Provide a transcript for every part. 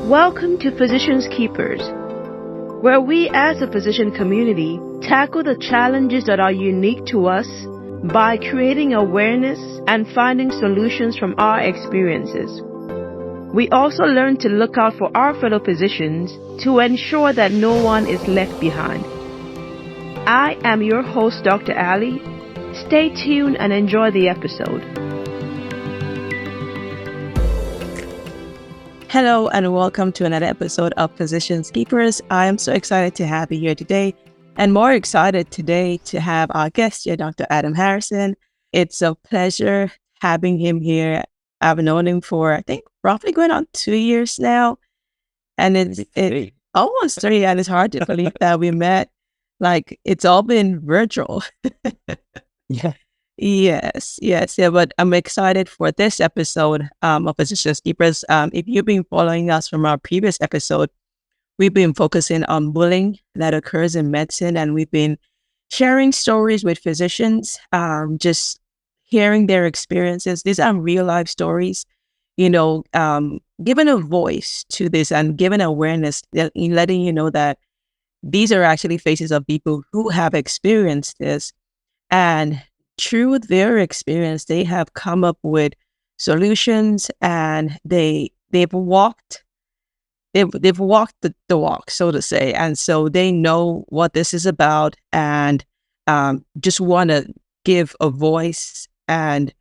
Welcome to Physicians Keepers, where we as a physician community tackle the challenges that are unique to us by creating awareness and finding solutions from our experiences. We also learn to look out for our fellow physicians to ensure that no one is left behind. I am your host, Dr. Ali. Stay tuned and enjoy the episode. Hello and welcome to another episode of Physicians Keepers. I am so excited to have you here today, and more excited today to have our guest here, Dr. Adam Harrison. It's a pleasure having him here. I've known him for, I think, roughly going on 2 years now, and it's almost 3, and it's hard to believe that we met. Like, it's all been virtual. Yeah. Yes. But I'm excited for this episode of Physicians Keepers. If you've been following us from our previous episode, we've been focusing on bullying that occurs in medicine, and we've been sharing stories with physicians, just hearing their experiences. These are real life stories, giving a voice to this and giving awareness, letting you know that these are actually faces of people who have experienced this, and through their experience, they have come up with solutions, and they've walked the walk, so to say, and so they know what this is about, and just want to give a voice and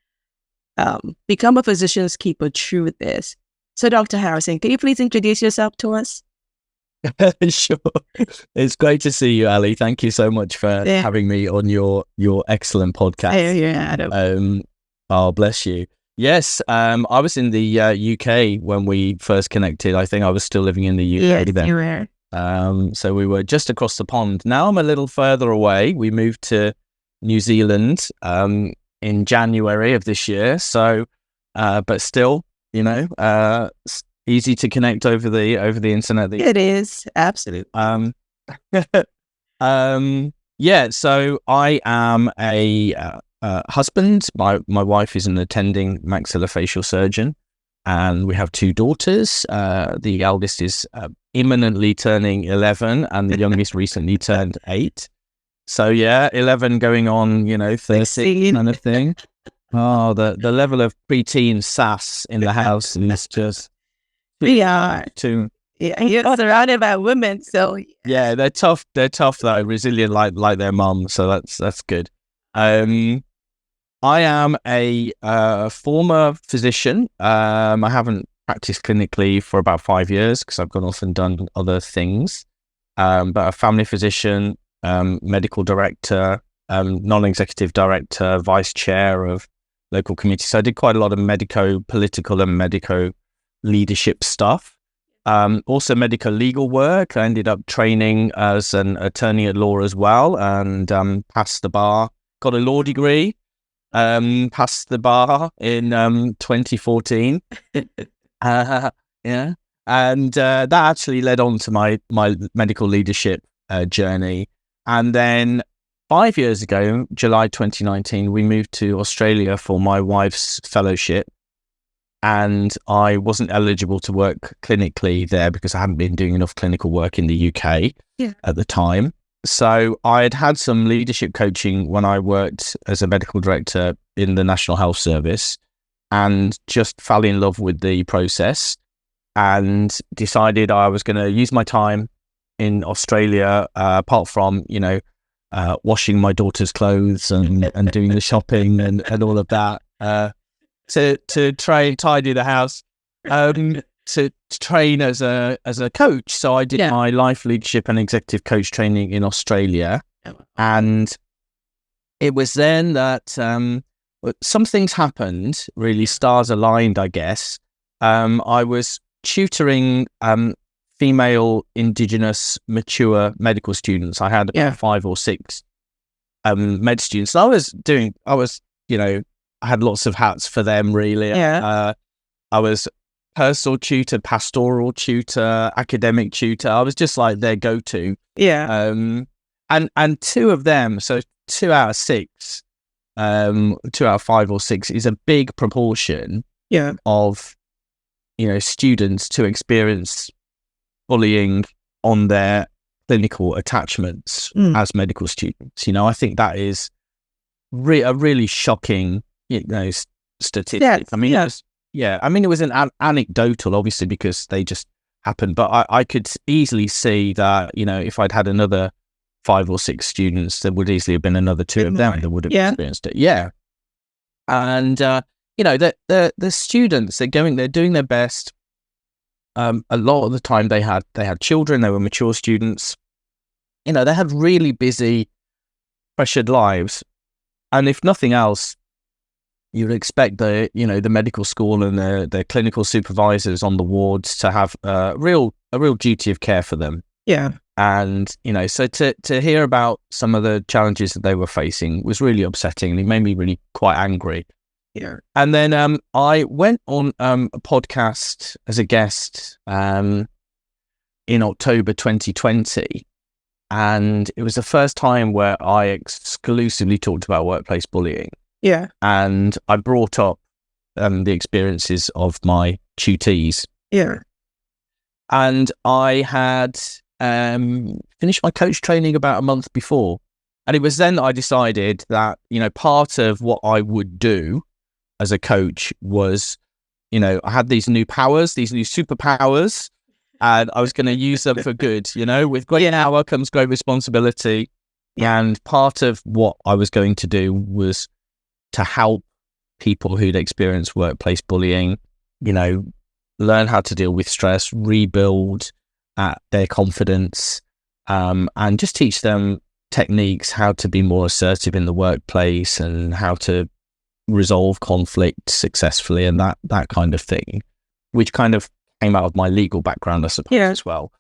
become a physician's keeper through this. So, Dr. Harrison, can you please introduce yourself to us? Sure. It's great to see you, Ali. Thank you so much for having me on your excellent podcast. Hey, Adam. Oh, bless you. Yes, I was in the UK when we first connected. I think I was still living in the UK then. You were. So we were just across the pond. Now I'm a little further away. We moved to New Zealand in January of this year. So, but still, easy to connect over the internet. It is, absolutely. So I am a husband. My wife is an attending maxillofacial surgeon, and we have 2 daughters. The eldest is imminently turning 11, and the youngest recently turned 8. So 11 going on, 13 kind of thing. Oh, the level of preteen sass in the house is just. We are. You're surrounded by women, so. Yeah, they're tough. They're tough though, resilient like their mum. So that's good. I am a former physician. I haven't practiced clinically for about 5 years because I've gone off and done other things. But a family physician, medical director, non-executive director, vice chair of local committees. So I did quite a lot of medico-political and medico leadership stuff. Also medical legal work. I ended up training as an attorney at law as well, and passed the bar. Got a law degree. Passed the bar in 2014. And that actually led on to my medical leadership journey. And then 5 years ago, July 2019, we moved to Australia for my wife's fellowship. And I wasn't eligible to work clinically there because I hadn't been doing enough clinical work in the UK at the time. So I had some leadership coaching when I worked as a medical director in the National Health Service, and just fell in love with the process and decided I was going to use my time in Australia, apart from, washing my daughter's clothes and doing the shopping and all of that. To try and tidy the house, to train as a coach. So I did my life leadership and executive coach training in Australia, and it was then that some things happened. Really, stars aligned, I guess. I was tutoring female Indigenous mature medical students. I had about 5 or 6 med students. I had lots of hats for them, really. I was personal tutor, pastoral tutor, academic tutor. I was just like their go-to. And 2 of them, so 2 out of 6, 2 out of 5 or 6 is a big proportion of students to experience bullying on their clinical attachments as medical students. I think that is a really shocking, statistic. Yes, I mean, it was an anecdotal, obviously, because they just happened. But I could easily see that, if I'd had another 5 or 6 students, there would easily have been another 2 of them that would have experienced it. Yeah. And, the students, they're doing their best. A lot of the time they had children, they were mature students. They had really busy, pressured lives. And if nothing else, you would expect the medical school and the clinical supervisors on the wards to have a real duty of care for them. Yeah. And, so to hear about some of the challenges that they were facing was really upsetting, and it made me really quite angry. Yeah. And then I went on a podcast as a guest in October 2020. And it was the first time where I exclusively talked about workplace bullying. Yeah. And I brought up the experiences of my tutees. Yeah. And I had finished my coach training about a month before. And it was then that I decided that, part of what I would do as a coach was, I had these new powers, these new superpowers, and I was going to use them for good. With great power comes great responsibility. Yeah. And part of what I was going to do was to help people who'd experienced workplace bullying, learn how to deal with stress, rebuild their confidence, and just teach them techniques, how to be more assertive in the workplace and how to resolve conflict successfully and that kind of thing, which kind of came out of my legal background, I suppose, as well.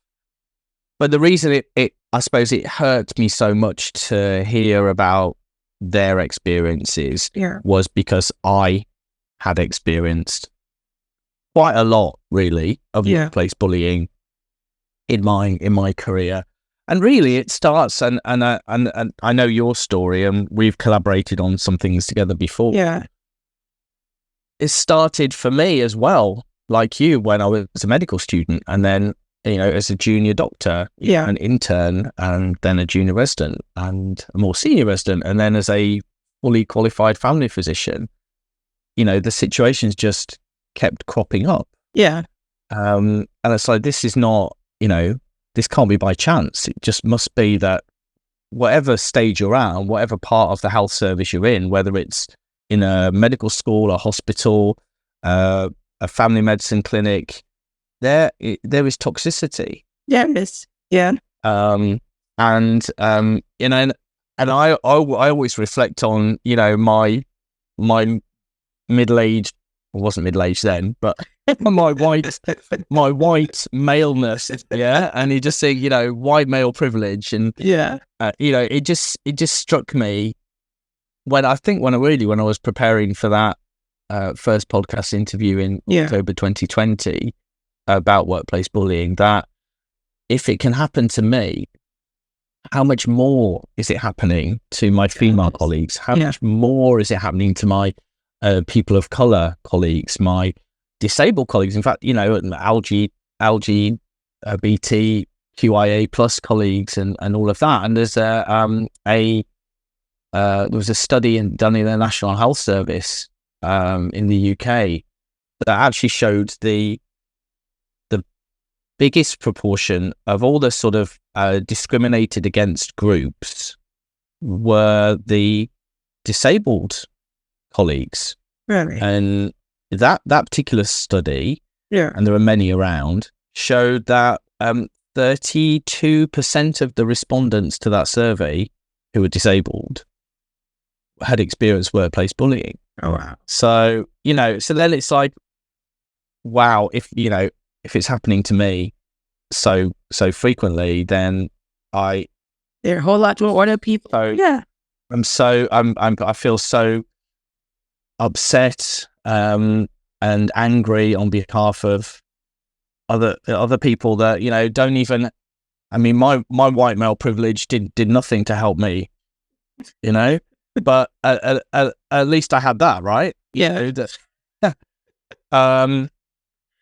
But the reason I suppose it hurt me so much to hear about their experiences was because I had experienced quite a lot, really, of workplace bullying in my career. And really, it starts, and I know your story, and we've collaborated on some things together before. Yeah, it started for me as well, like you, when I was a medical student, and then as a junior doctor, an intern, and then a junior resident, and a more senior resident, and then as a fully qualified family physician. The situations just kept cropping up. Yeah, and it's like, this is not, this can't be by chance. It just must be that whatever stage you're at, and whatever part of the health service you're in, whether it's in a medical school, a hospital, a family medicine clinic, there is toxicity. Yeah, it is. Yeah. And I always reflect on, my middle-aged, I wasn't middle-aged then, but my white maleness, and you just see, white male privilege, and it just struck me when I was preparing for that first podcast interview in October 2020 about workplace bullying, that if it can happen to me, how much more is it happening to my female colleagues? How much more is it happening to my people of color colleagues, my disabled colleagues? In fact, LGBTQIA plus colleagues, and all of that. And there's there was a study done in the National Health Service in the UK that actually showed the biggest proportion of all the sort of discriminated against groups were the disabled colleagues. Really? And that particular study, and there are many around, showed that 32% of the respondents to that survey who were disabled had experienced workplace bullying. Oh, wow. So, so then it's like, wow, if it's happening to me so frequently, then there are a whole lot more other people. I feel so upset and angry on behalf of other people that don't even. I mean, my white male privilege did nothing to help me, but at least I had that, right? Yeah.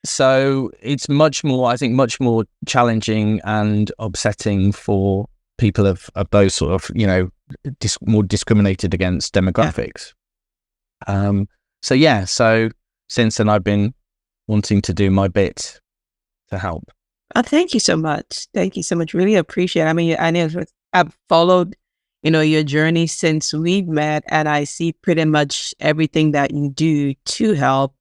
So it's much more, I think, much more challenging and upsetting for people of those sort of, more discriminated against demographics. So since then I've been wanting to do my bit to help. Thank you so much. Thank you so much. Really appreciate it. I mean, I know I've followed, your journey since we've met, and I see pretty much everything that you do to help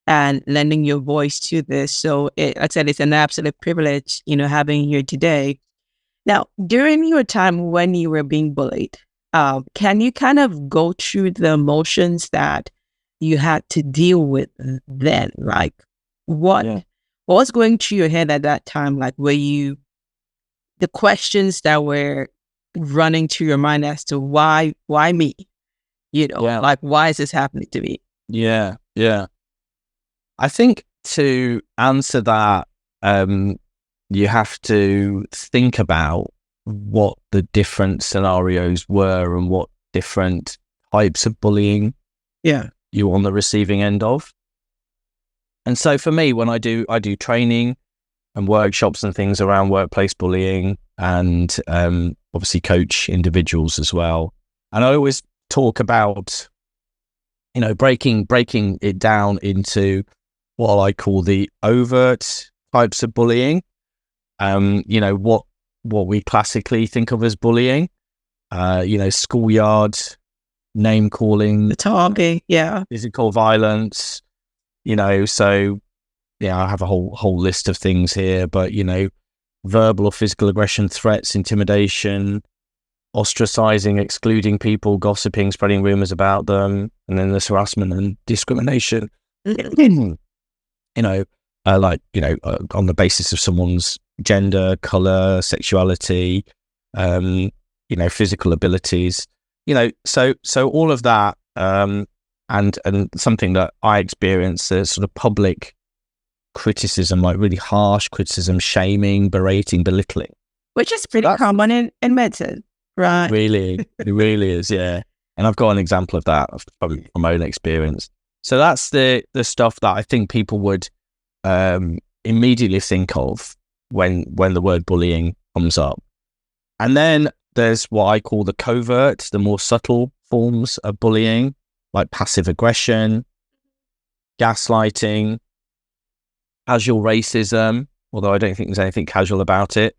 and lending your voice to this. So, like I said, it's an absolute privilege, having you here today. Now, during your time when you were being bullied, can you kind of go through the emotions that you had to deal with then? Like, what was going through your head at that time? Like, the questions that were running through your mind as to why me? Like, why is this happening to me? Yeah. I think to answer that, you have to think about what the different scenarios were and what different types of bullying you're on the receiving end of. And so for me, when I do training and workshops and things around workplace bullying, and obviously coach individuals as well. And I always talk about, breaking it down into what I call the overt types of bullying. What we classically think of as bullying, schoolyard, name calling, the talking, physical violence, so I have a whole list of things here, but verbal or physical aggression, threats, intimidation, ostracizing, excluding people, gossiping, spreading rumors about them, and then there's harassment and discrimination. On the basis of someone's gender, color, sexuality, physical abilities, so all of that, and something that I experience as sort of public criticism, like really harsh criticism, shaming, berating, belittling, which is pretty common in medicine, right? Really, it really is, yeah. And I've got an example of that from my own experience. So that's the stuff that I think people would immediately think of when the word bullying comes up. And then there's what I call the covert, the more subtle forms of bullying, like passive aggression, gaslighting, casual racism, although I don't think there's anything casual about it.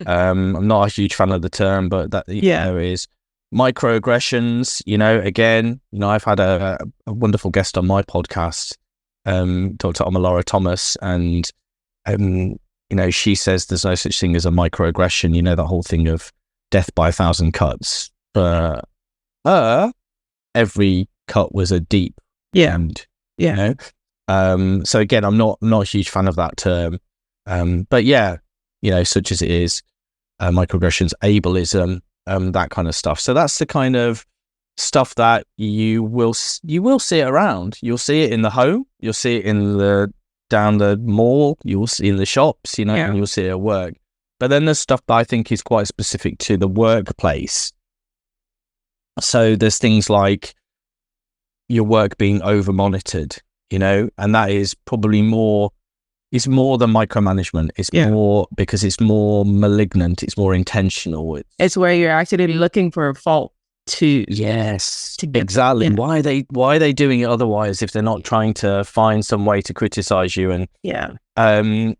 I'm not a huge fan of the term, but that there is. Microaggressions, again, I've had a wonderful guest on my podcast, Dr. Omalora Thomas, and she says there's no such thing as a microaggression. That whole thing of death by 1,000 cuts. For her, every cut was a deep wound. So again, I'm not a huge fan of that term, but such as it is, microaggressions, ableism, that kind of stuff. So that's the kind of stuff that you will see it around. You'll see it in the home, you'll see it down the mall, you'll see it in the shops, and you'll see it at work. But then there's stuff that I think is quite specific to the workplace. So there's things like your work being over monitored, and that is probably it's more than micromanagement. It's more because it's more malignant. It's more intentional. It's where you're actually looking for a fault to. Yes, exactly. Why are they doing it otherwise if they're not trying to find some way to criticize you? And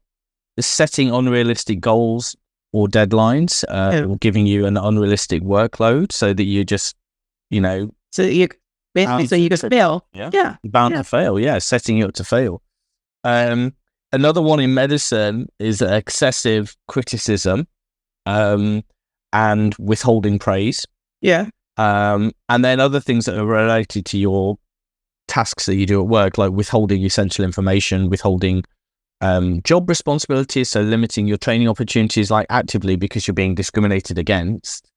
setting unrealistic goals or deadlines, or giving you an unrealistic workload so that you just, so you basically so you can fail. Bound to fail. Setting you up to fail. Another one in medicine is excessive criticism, and withholding praise. And then other things that are related to your tasks that you do at work, like withholding essential information, withholding job responsibilities, so limiting your training opportunities, like actively because you're being discriminated against,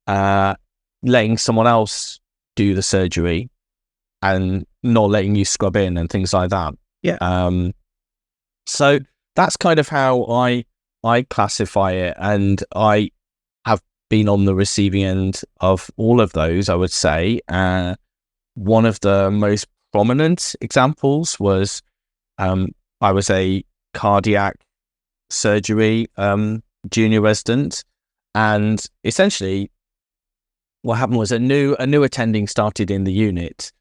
letting someone else do the surgery and not letting you scrub in and things like that. So that's kind of how I classify it, and I have been on the receiving end of all of those, I would say. One of the most prominent examples was I was a cardiac surgery junior resident, and essentially what happened was a new attending started in the unit,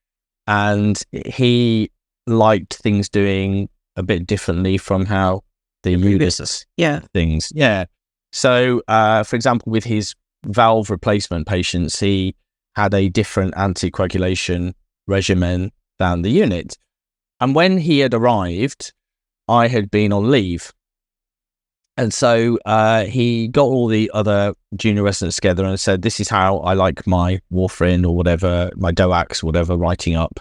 and he liked things doing a bit differently from how the unit things. Yeah. So, for example, with his valve replacement patients, he had a different anticoagulation regimen than the unit. And when he had arrived, I had been on leave. And so he got all the other junior residents together and said, this is how I like my warfarin or whatever, my DOACs, whatever, writing up.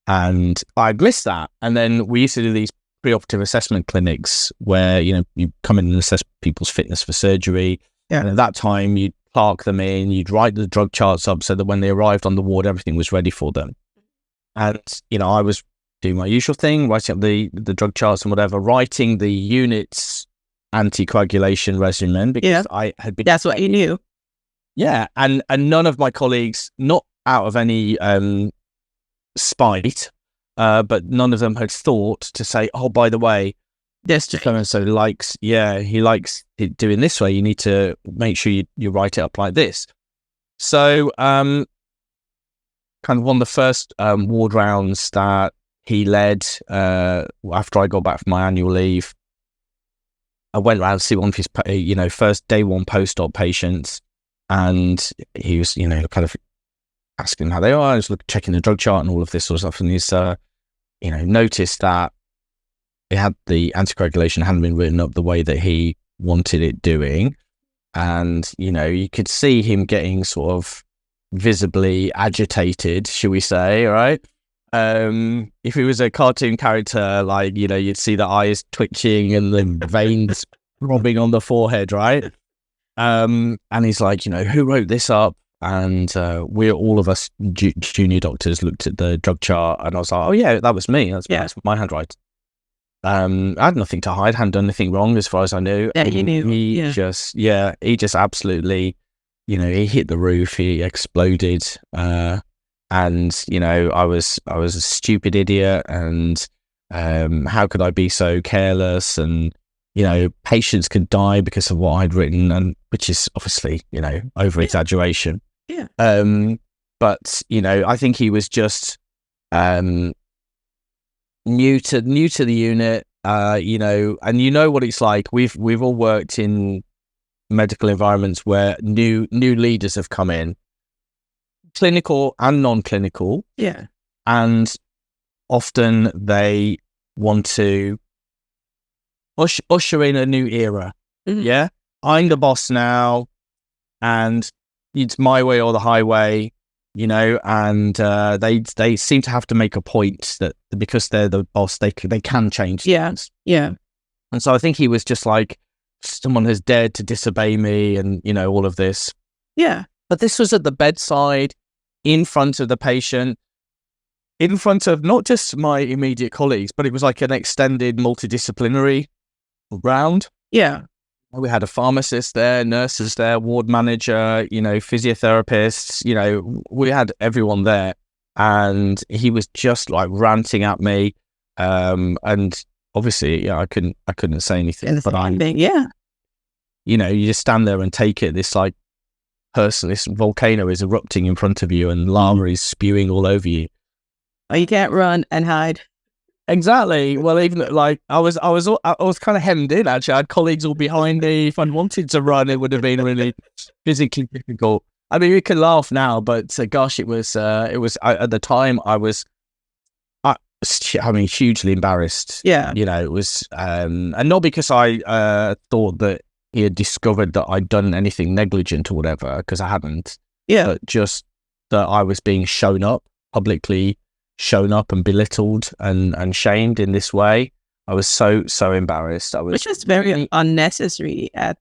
And I'd list that. And then we used to do these preoperative assessment clinics where, you come in and assess people's fitness for surgery. Yeah. And at that time, you'd clark them in, you'd write the drug charts up so that when they arrived on the ward, everything was ready for them. And, I was doing my usual thing, writing up the drug charts and whatever, writing the unit's anticoagulation regimen because I had been... That's what you knew. Yeah. And none of my colleagues, not out of any spite, but none of them had thought to say, oh, by the way, this so likes it doing this way. You need to make sure you write it up like this. So kind of one of the first ward rounds that he led after I got back from my annual leave, I went around to see one of his first day one post-op patients, and he was kind of asking how they are. I was checking the drug chart and all of this sort of stuff, and he's noticed that it had the anticoagulation hadn't been written up the way that he wanted it doing. And, you could see him getting sort of visibly agitated, should we say, right? If he was a cartoon character, you'd see the eyes twitching and the veins throbbing on the forehead, right? And he's like, who wrote this up? And all of us junior doctors looked at the drug chart, and I was like, oh yeah, that was me. That's my handwriting. I had nothing to hide, hadn't done anything wrong as far as I knew. Yeah, you knew. He just absolutely, he hit the roof, he exploded. And, I was a stupid idiot, and how could I be so careless? And, patients could die because of what I'd written, and which is obviously, over exaggeration. Yeah. But, I think he was just new to the unit, and what it's like. We've all worked in medical environments where new leaders have come in, clinical and non-clinical. Yeah. And often they want to usher in a new era. Mm-hmm. Yeah. I'm the boss now, and it's my way or the highway, and they seem to have to make a point that because they're the boss, they can change things. Yeah. And so I think he was just like, someone has dared to disobey me, and all of this. Yeah. But this was at the bedside, in front of the patient, in front of not just my immediate colleagues, but it was like an extended multidisciplinary round. Yeah. We had a pharmacist there, nurses there, ward manager, physiotherapists, we had everyone there. And he was just like ranting at me. And obviously, I couldn't say anything. You just stand there and take it. This this volcano is erupting in front of you, and lava is spewing all over you. Oh, you can't run and hide. Exactly. Well, even I was kind of hemmed in. Actually, I had colleagues all behind me. If I wanted to run, it would have been really physically difficult. I mean, we can laugh now, but gosh, it was at the time I was hugely embarrassed. Yeah. It was, and not because I thought that he had discovered that I'd done anything negligent or whatever, because I hadn't. Yeah. But just that I was being publicly shown up and belittled and shamed in this way. I was so embarrassed. Which is very unnecessary. Yeah,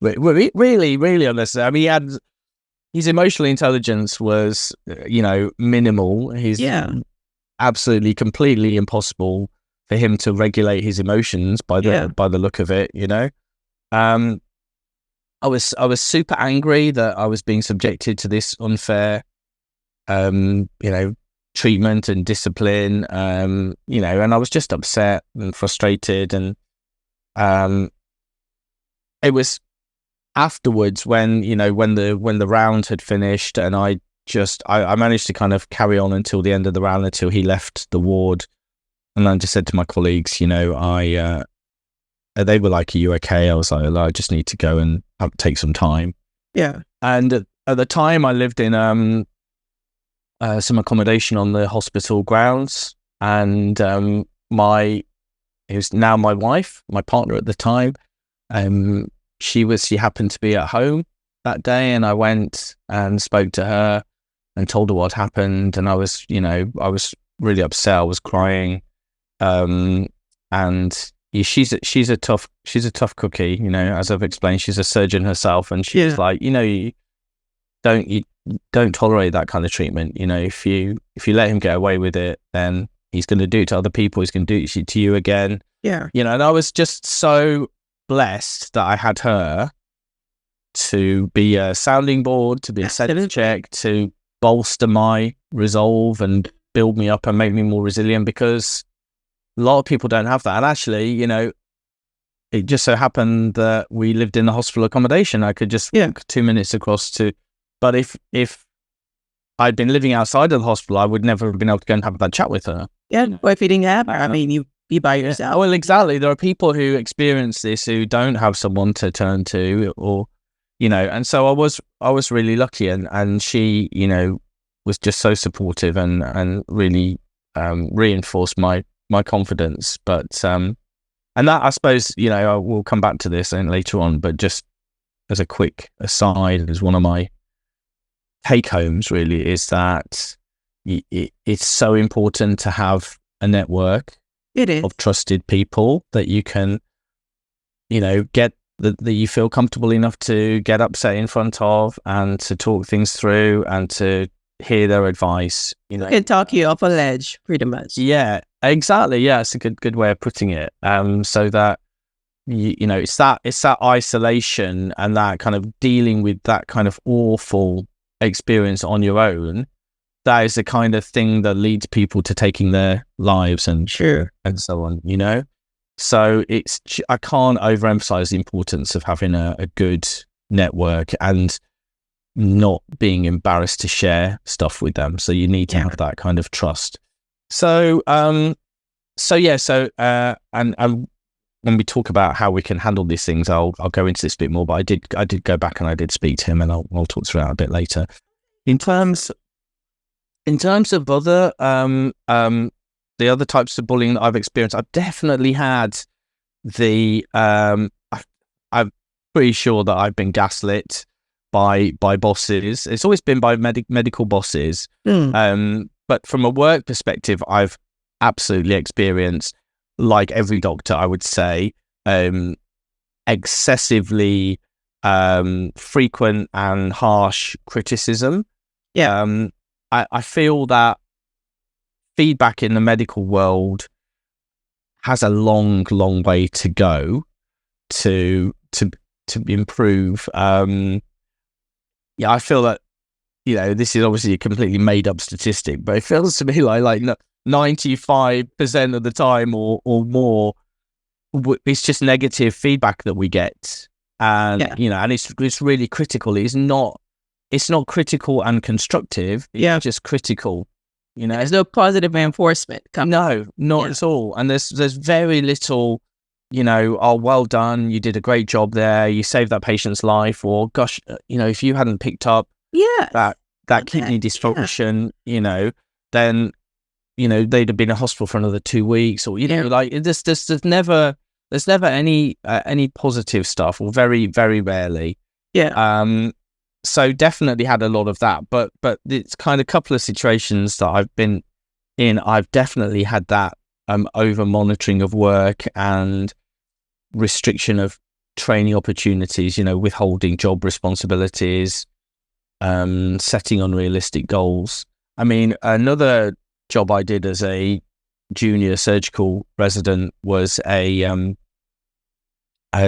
really, really unnecessary. I mean, his emotional intelligence was, minimal. He's absolutely, completely impossible for him to regulate his emotions by the look of it. I was super angry that I was being subjected to this unfair, treatment and discipline, you know, and I was just upset and frustrated. And it was afterwards when, you know, when the round had finished, and I managed to kind of carry on until the end of the round, until he left the ward. And I just said to my colleagues, you know, they were like, "Are you okay?" I was like, "I just need to go and take some time." Yeah. And at the time, I lived in some accommodation on the hospital grounds, and it was now my wife, my partner at the time. She happened to be at home that day, and I went and spoke to her and told her what happened. And I was really upset. I was crying. And she's a tough cookie, you know, as I've explained. She's a surgeon herself, and she's like, you know, you don't tolerate that kind of treatment. You know, if you let him get away with it, then he's going to do it to other people. He's going to do it to you again. Yeah. You know, and I was just so blessed that I had her to be a sounding board, to be a sense check, to bolster my resolve and build me up and make me more resilient, because a lot of people don't have that. And actually, you know, it just so happened that we lived in the hospital accommodation. I could just walk 2 minutes across to, but if I'd been living outside of the hospital, I would never have been able to go and have that chat with her. Yeah. Or if you didn't have her, I mean, you'd be by yourself. Well, exactly. There are people who experience this who don't have someone to turn to, or, you know, and so I was really lucky, and she, you know, was just so supportive and really reinforced my confidence. But and that, I suppose, you know, I will come back to this later on, but just as a quick aside, as one of my take homes really is that it's so important to have a network of trusted people that you can, you know, get that you feel comfortable enough to get upset in front of, and to talk things through, and to hear their advice. You know, can talk you off a ledge, pretty much. Yeah, exactly. Yeah, it's a good way of putting it. So that you know, it's that isolation and that kind of dealing with that kind of awful experience on your own. That is the kind of thing that leads people to taking their lives and so on. You know, so I can't overemphasize the importance of having a good network and not being embarrassed to share stuff with them. So you need to have that kind of trust. So and when we talk about how we can handle these things, I'll go into this a bit more. But I did go back and I did speak to him, and I'll talk through that a bit later. In terms of other the other types of bullying that I've experienced, I've definitely had I'm pretty sure that I've been gaslit by bosses. It's always been by medical bosses. But from a work perspective, I've absolutely experienced, like every doctor, I would say, excessively frequent and harsh criticism. I feel that feedback in the medical world has a long way to go to improve. I feel that, you know, this is obviously a completely made up statistic, but it feels to me like 95% of the time or more, it's just negative feedback that we get. And, you know, and it's really critical. It's not critical and constructive. It's just critical. You know, there's no positive reinforcement. No, not at all. And there's very little, you know, oh, well done, you did a great job there, you saved that patient's life, or gosh, you know, if you hadn't picked up that kidney dysfunction, you know, then, you know, they'd have been in hospital for another 2 weeks, or, you know, like there's never any positive stuff, or very, very rarely. So definitely had a lot of that, but it's kind of a couple of situations that I've been in. I've definitely had that over monitoring of work and restriction of training opportunities, you know, withholding job responsibilities, setting unrealistic goals. I mean, another job I did as a junior surgical resident was a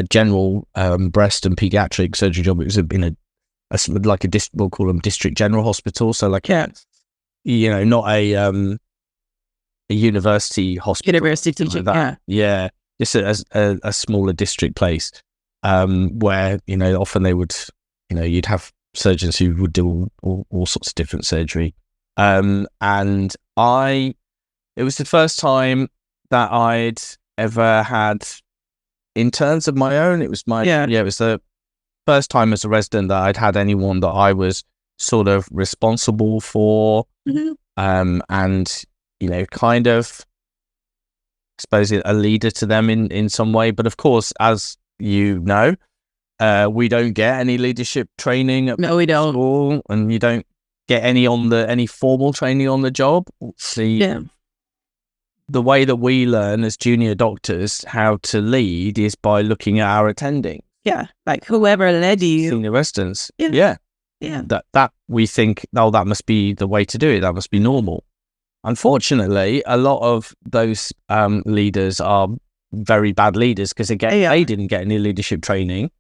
general breast and pediatric surgery job. It was in we'll call them district general hospital. So like, not a university hospital. University teaching, yeah, just a smaller district place, where often they would, you'd have surgeons who would do all sorts of different surgery, and it was the first time that I'd ever had interns of my own. It was it was the first time as a resident that I'd had anyone that I was sort of responsible for, and kind of, I suppose, a leader to them in some way. But of course, as you know, we don't get any leadership training at we don't. school, and you don't get any formal training on the job. The way that we learn as junior doctors how to lead is by looking at our attending. Yeah, like whoever led you. Senior residents. Yeah. That we think, that must be the way to do it. That must be normal. Unfortunately, a lot of those leaders are very bad leaders because they didn't get any leadership training,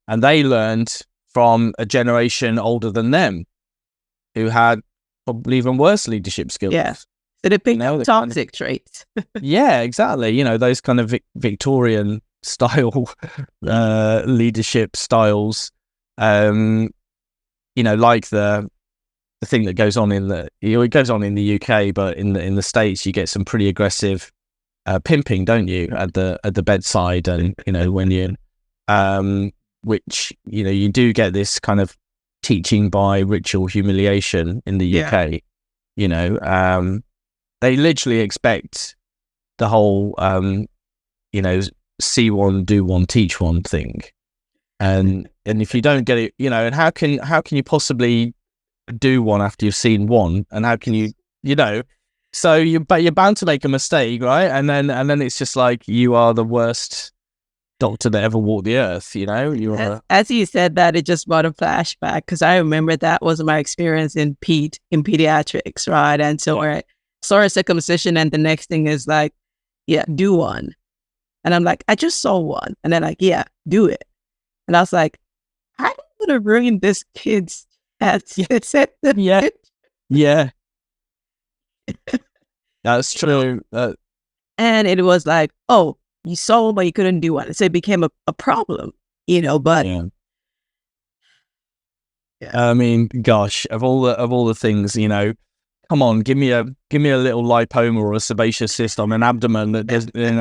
and they learned from a generation older than them who had probably even worse leadership skills. Yeah. So they picked toxic traits. Yeah, exactly. Those kind of Victorian style leadership styles. Like the thing that goes on it goes on in the UK, but in the States, you get some pretty aggressive pimping, don't you, at the bedside, and when you, which you do get this kind of teaching by ritual humiliation in the UK. They literally expect the whole, see one, do one, teach one thing, and if you don't get it, and how can you possibly do one after you've seen one, and how can you, so you're bound to make a mistake, right? And then it's just like, you are the worst doctor that ever walked the earth. As you said that, it just brought a flashback, because I remember that was my experience in pediatrics, right? And so I saw a circumcision, and the next thing is like, do one. And I'm like, I just saw one. And they're like, do it. And I was like, I'm going to ruin this kid's chest. Yeah. That's true. And it was like, oh, you saw, but you couldn't do one. So it became a problem, but. Yeah. I mean, gosh, of all the things, come on, give me a little lipoma or a sebaceous cyst on an abdomen that does, in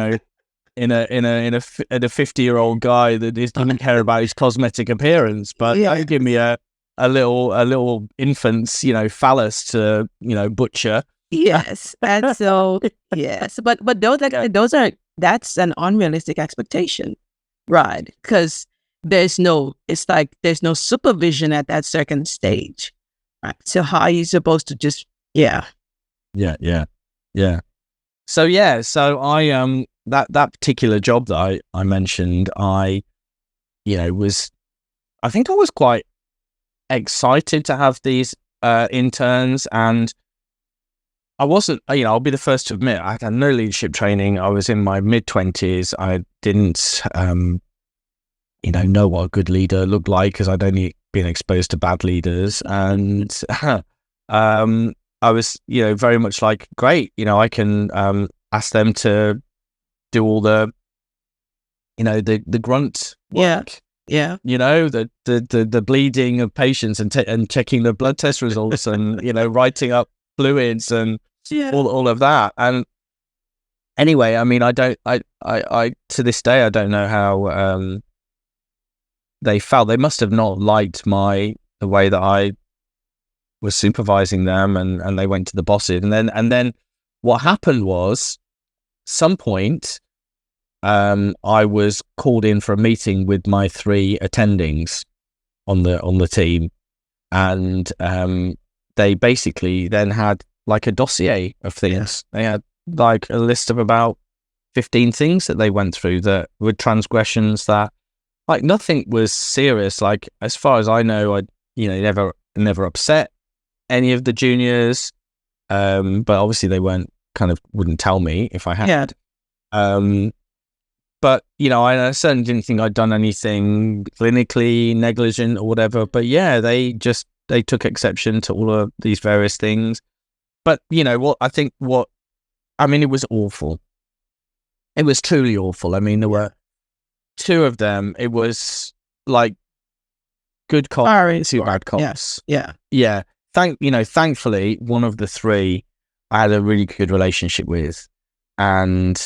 a 50-year-old guy that doesn't care about his cosmetic appearance, but don't give me a little infant's phallus to butcher. Yes, and so yes, but that's an unrealistic expectation, right? Because there's no supervision at that second stage, right? So how are you supposed to just Yeah. So I that particular job that I mentioned, I think I was quite excited to have these interns, and I wasn't, I'll be the first to admit, I had no leadership training. I was in my mid-20s. I didn't know what a good leader looked like, because I'd only been exposed to bad leaders, and I was, very much like, great, I can ask them to do all the, the grunt work. Yeah. The bleeding of patients, and checking the blood test results, and writing up fluids, and all of that. And anyway, I mean, I to this day, I don't know how they felt. They must have not liked the way that I was supervising them, and they went to the bosses, and then what happened was, some point, I was called in for a meeting with my 3 attendings on the team, and they basically then had like a dossier of things. They had like a list of about 15 things that they went through that were transgressions, that like nothing was serious. Like, as far as I know, I never upset any of the juniors, but obviously they wouldn't tell me if I had. But I certainly didn't think I'd done anything clinically negligent or whatever. But they took exception to all of these various things. but you know what? I mean, it was awful. It was truly awful. I mean, there were two of them. It was like good cops, two bad cops. Yeah. Thankfully, one of the three I had a really good relationship with, and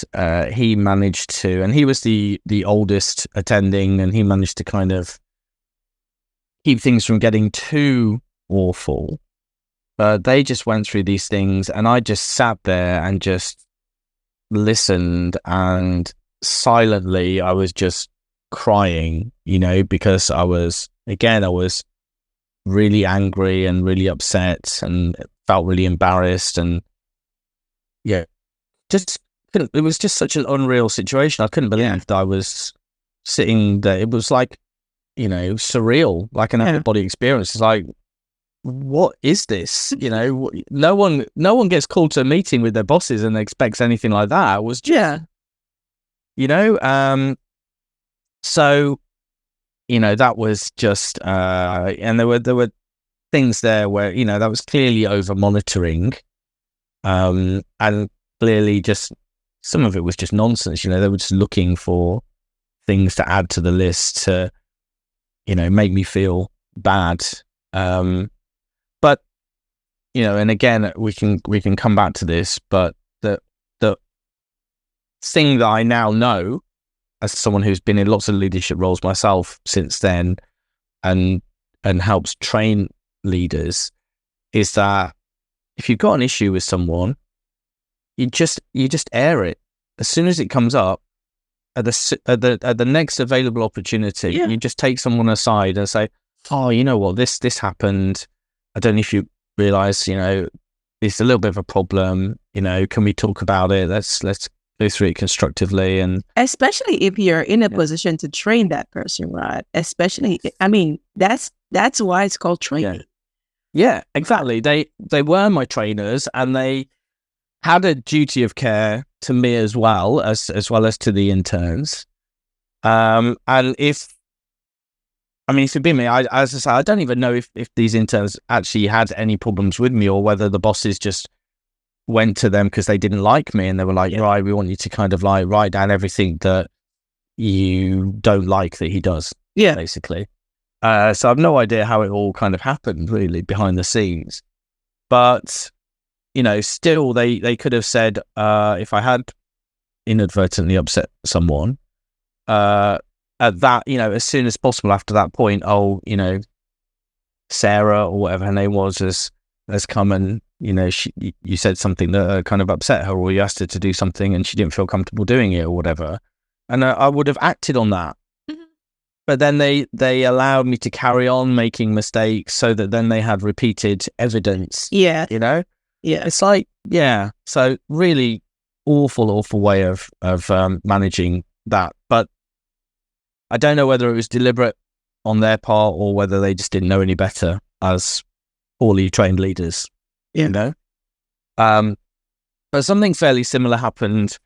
he managed to, and he was the oldest attending, and he managed to kind of keep things from getting too awful. But they just went through these things, and I just sat there and just listened, and silently I was just crying, because I was really angry and really upset and felt really embarrassed, and it was just such an unreal situation. I couldn't believe that I was sitting there. It was like, surreal, like an out-of-body experience. It's like, what is this? No one gets called to a meeting with their bosses and expects anything like that. It was just, so, that was just, and there were things there where, that was clearly over monitoring, and clearly just, some of it was just nonsense. They were just looking for things to add to the list to, make me feel bad. But, and again, we can come back to this, but the thing that I now know, as someone who's been in lots of leadership roles myself since then, and helps train leaders, is that if you've got an issue with someone, you just air it as soon as it comes up at the next available opportunity. You just take someone aside and say, "Oh, you know what? This happened. I don't know if you realize, it's a little bit of a problem. Can we talk about it? Let's go through it constructively." And especially if you're in a position to train that person, right? Especially, I mean, that's why it's called training. Yeah, exactly. They were my trainers, and they had a duty of care to me as well as to the interns. And if it'd been me, as I say, I don't even know if these interns actually had any problems with me, or whether the bosses just went to them because they didn't like me, and they were like, right, we want you to kind of like write down everything that you don't like that he does, basically. So I've no idea how it all kind of happened really behind the scenes, but still they could have said, if I had inadvertently upset someone, at that, as soon as possible after that point, Sarah, or whatever her name was, has come, and you said something that kind of upset her, or you asked her to do something and she didn't feel comfortable doing it or whatever, and I would have acted on that. But then they allowed me to carry on making mistakes, so that then they had repeated evidence. It's like, so really awful way of managing that. But I don't know whether it was deliberate on their part, or whether they just didn't know any better as poorly trained leaders. But something fairly similar happened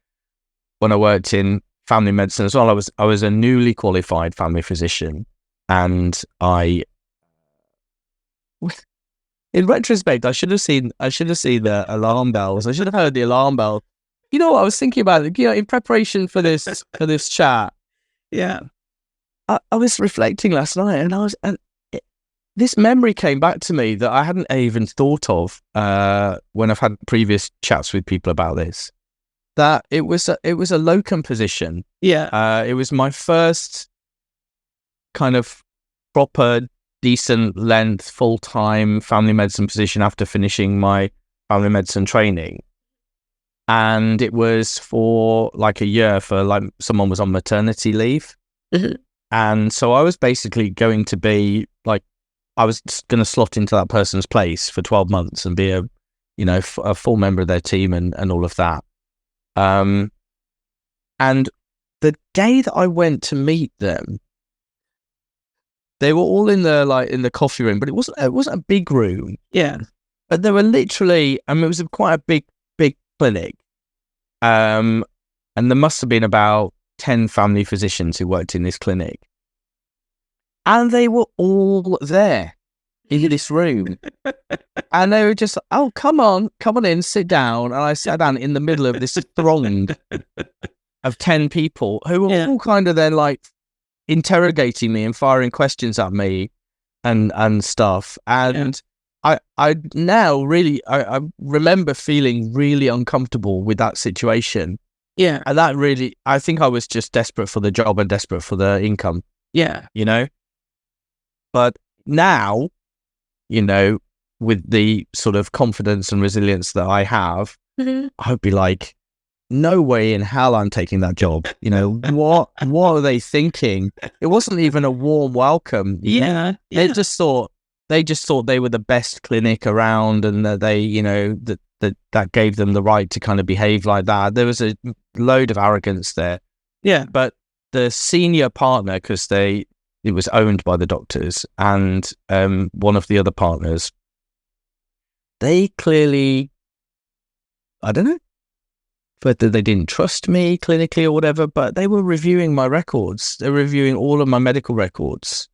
when I worked in family medicine as well. I was a newly qualified family physician, and in retrospect, I should have seen the alarm bells. I should have heard the alarm bell. You know what I was thinking about? In preparation for this chat. Yeah. I was reflecting last night, and this memory came back to me that I hadn't even thought of when I've had previous chats with people about this. That it was a locum position. It was my first kind of proper, decent length, full-time family medicine position after finishing my family medicine training. And it was for like a year, for like someone was on maternity leave. And so I was basically going to be like, I was going to slot into that person's place for 12 months and be a full member of their team and all of that. And the day that I went to meet them, they were all in the coffee room, but it wasn't a big room. But they were literally, it was quite a big clinic. And there must have been about 10 family physicians who worked in this clinic. And they were all there. in this room. And they were just, oh, come on in, sit down. And I sat down in the middle of this throng of 10 people who were all kind of then like interrogating me and firing questions at me and stuff. And I now really, I remember feeling really uncomfortable with that situation. Yeah. And that really, I think I was just desperate for the job and desperate for the income. Yeah. You know? But now, you know, with the sort of confidence and resilience that I have, I'd be like, no way in hell I'm taking that job. You know, what are they thinking? It wasn't even a warm welcome. Yeah. They just thought they were the best clinic around, and that they, you know, that gave them the right to kind of behave like that. There was a load of arrogance there. Yeah. But the senior partner, because it was owned by the doctors, and one of the other partners, they clearly, I don't know, whether they didn't trust me clinically or whatever, but they were reviewing my records. They were reviewing all of my medical records.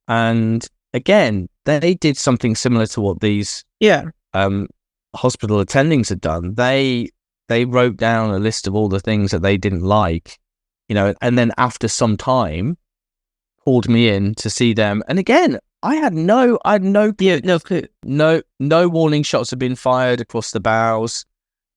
And again, they did something similar to what these hospital attendings had done. They wrote down a list of all the things that they didn't like, you know, and then after some time called me in to see them. And again, I had no clue. No warning shots had been fired across the bows.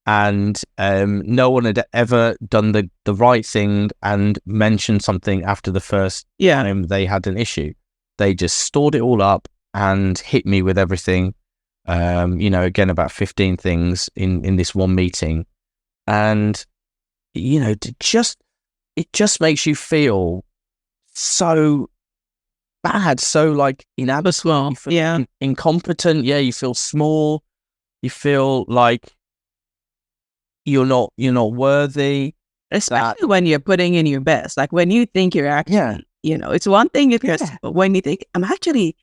And no one had ever done the right thing and mentioned something after the first time they had an issue. They just stored it all up and hit me with everything. You know, again, about 15 things in this one meeting. And, you know, it just makes you feel so bad, so like inadequate, incompetent. Yeah, you feel small. You feel like you're not worthy, especially when you're putting in your best. Like when you think you're actually, you know, it's one thing if you're, but when you think I'm actually,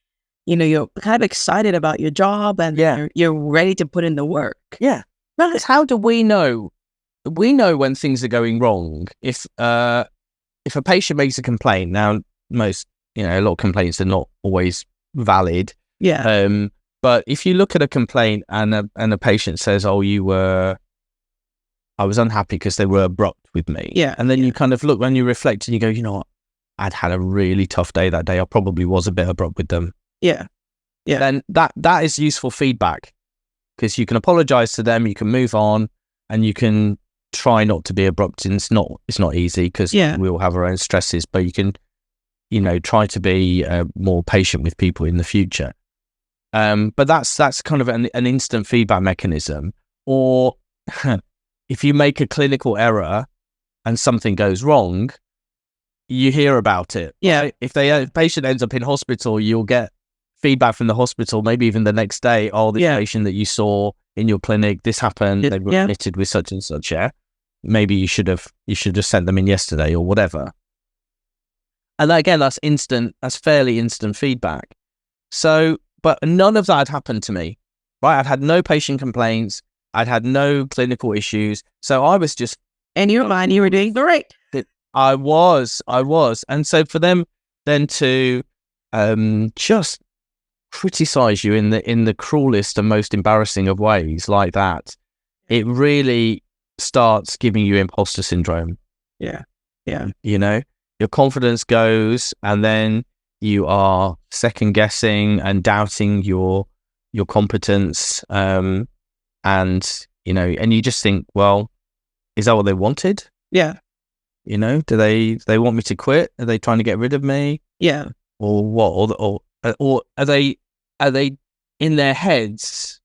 you know, you're kind of excited about your job and you're ready to put in the work. Yeah. But how do we know? We know when things are going wrong. If a patient makes a complaint, now most, you know, a lot of complaints are not always valid. Yeah. But if you look at a complaint and a patient says, "Oh, I was unhappy because they were abrupt with me." Yeah. And then you kind of look, when you reflect and you go, you know what? I'd had a really tough day that day. I probably was a bit abrupt with them. Yeah. Yeah. Then that is useful feedback, because you can apologize to them, you can move on, and you can try not to be abrupt. And it's not easy, because we all have our own stresses, but you can, you know, try to be more patient with people in the future. But that's kind of an instant feedback mechanism. Or if you make a clinical error and something goes wrong, you hear about it. Yeah. Right? If the patient ends up in hospital, you'll get feedback from the hospital, maybe even the next day. Oh, this patient that you saw in your clinic, this happened. They were admitted with such and such. Yeah. Maybe you should have sent them in yesterday or whatever. And again, that's fairly instant feedback. So, but none of that had happened to me, right? I'd had no patient complaints. I'd had no clinical issues. So I was just... In your mind, you were doing great. I was. And so for them then to just criticize you in the cruelest and most embarrassing of ways like that, it really starts giving you imposter syndrome. Yeah. Yeah. You know, your confidence goes, and then you are second guessing and doubting your competence. And, you know, and you just think, well, is that what they wanted? Yeah. You know, do they want me to quit? Are they trying to get rid of me? Yeah. Or what? Or are they in their heads?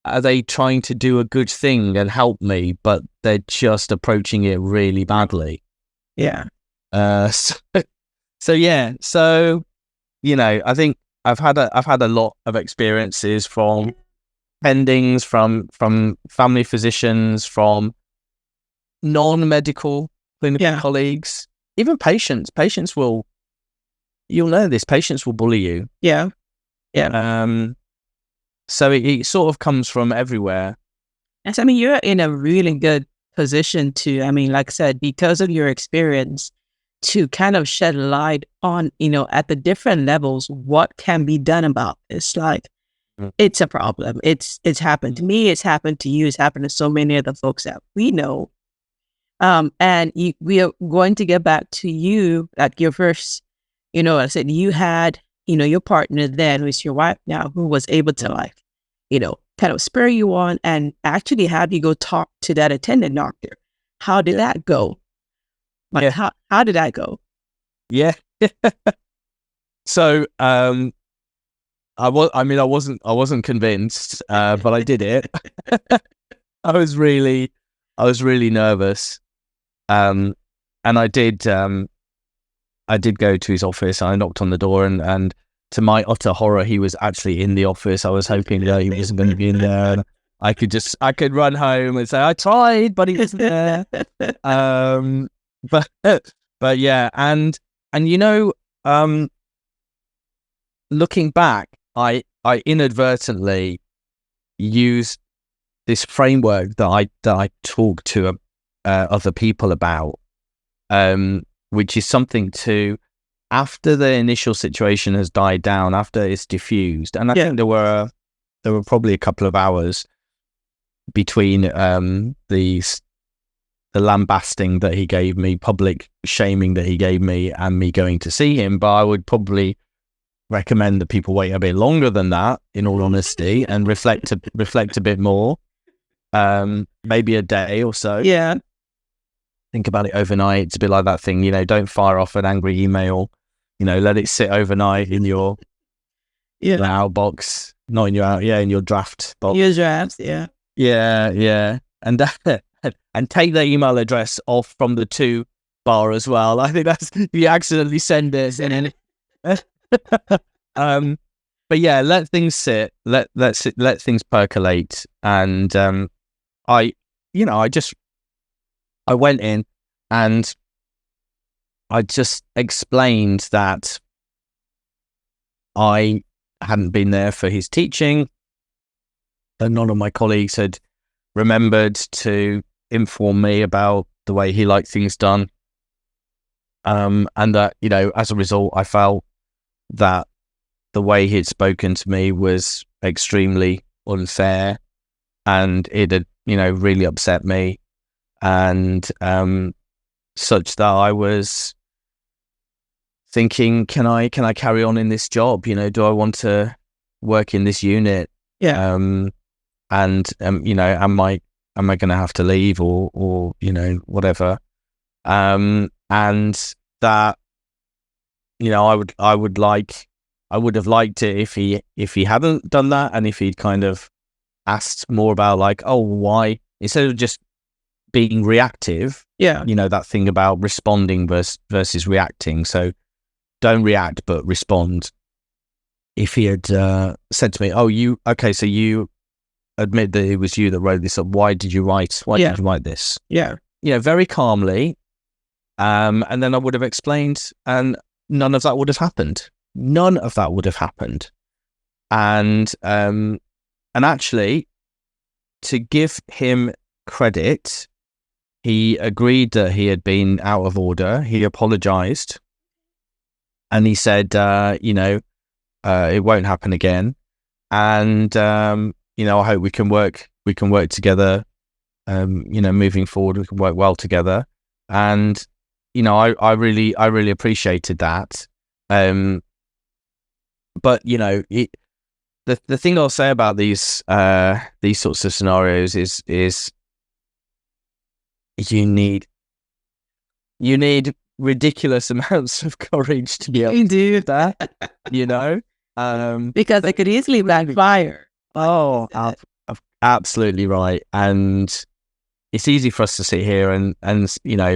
Are they trying to do a good thing and help me, but they're just approaching it really badly? Yeah. So yeah. So, you know, I think I've had a lot of experiences from pendings, from family physicians, from non-medical clinical colleagues, even patients. Patients will, you'll know this, patients will bully you. Yeah. Yeah. So it sort of comes from everywhere. Yes, I mean, you're in a really good position to, I mean, like I said, because of your experience, to kind of shed light on, at the different levels, what can be done about this. Like, it's a problem. It's happened to me. It's happened to you. It's happened to so many of the folks that we know. And we are going to get back to you at your first, I said you had, your partner then, who's your wife now, who was able to like, kind of spur you on and actually have you go talk to that attendant doctor. How did that go? Like, how did that go? Yeah. So, I wasn't convinced, but I did it. I was really nervous. And I did go to his office. I knocked on the door, and to my utter horror, he was actually in the office. I was hoping that he wasn't going to be in there. And I could run home and say I tried, but he wasn't there. But yeah, and looking back, I inadvertently used this framework that I talk to other people about, which is something to, after the initial situation has died down, after it's diffused, and I think there were probably a couple of hours between the lambasting that he gave me, public shaming that he gave me, and me going to see him. But I would probably recommend that people wait a bit longer than that, in all honesty, and reflect a bit more, maybe a day or so. Yeah. Think about it overnight. It's a bit like that thing, don't fire off an angry email, let it sit overnight in your outbox, not in your in your draft box. Your drafts, yeah. Yeah. And and take the email address off from the to bar as well. I think that's, if you accidentally send it, and but yeah, let things sit, let things percolate. And I went in and I just explained that I hadn't been there for his teaching, and none of my colleagues had remembered to inform me about the way he liked things done. And that, as a result, I felt that the way he'd spoken to me was extremely unfair, and it had, really upset me. And such that I was thinking, can I carry on in this job? Do I want to work in this unit? Yeah. And am I going to have to leave or whatever? And that, I would have liked it if he hadn't done that, and if he'd kind of asked more about, like, oh, why, instead of just being reactive. Yeah. That thing about responding versus reacting. So don't react, but respond. If he had said to me, oh, so you admit that it was you that wrote this up. Why did you write this? Yeah. Very calmly. And then I would have explained, and none of that would have happened. And actually, to give him credit, he agreed that he had been out of order. He apologized, and he said, it won't happen again. And, I hope we can work together. Moving forward, we can work well together. And, I really appreciated that. But, the thing I'll say about these sorts of scenarios is you need ridiculous amounts of courage to be able to do that, because it could easily backfire. Oh, absolutely right. And it's easy for us to sit here and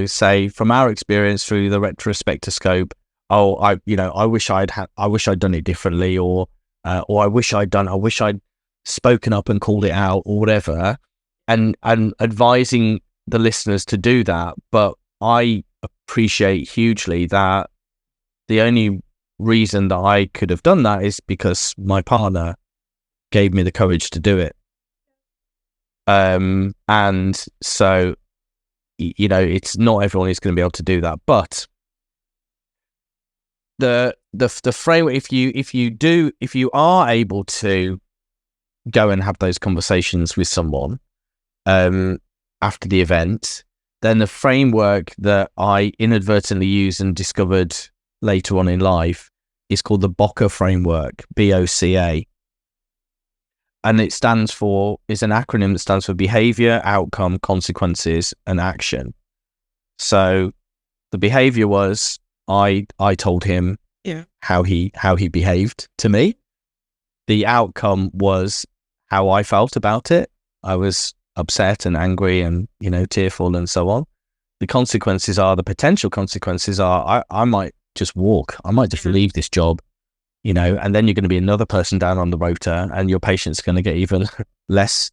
say, from our experience through the retrospectoscope, oh, I wish I'd done it differently, or I wish I'd spoken up and called it out, or whatever, and advising the listeners to do that. But I appreciate hugely that the only reason that I could have done that is because my partner gave me the courage to do it. And so, it's not everyone who's going to be able to do that, but the framework, if you are able to go and have those conversations with someone after the event, then the framework that I inadvertently used and discovered later on in life is called the BOCA framework, BOCA. And it's an acronym that stands for behavior, outcome, consequences, and action. So the behavior was I told him how he behaved to me. The outcome was how I felt about it. I was upset and angry and, tearful and so on. The potential consequences are I might just walk. I might just leave this job, and then you're going to be another person down on the rota, and your patient's going to get even less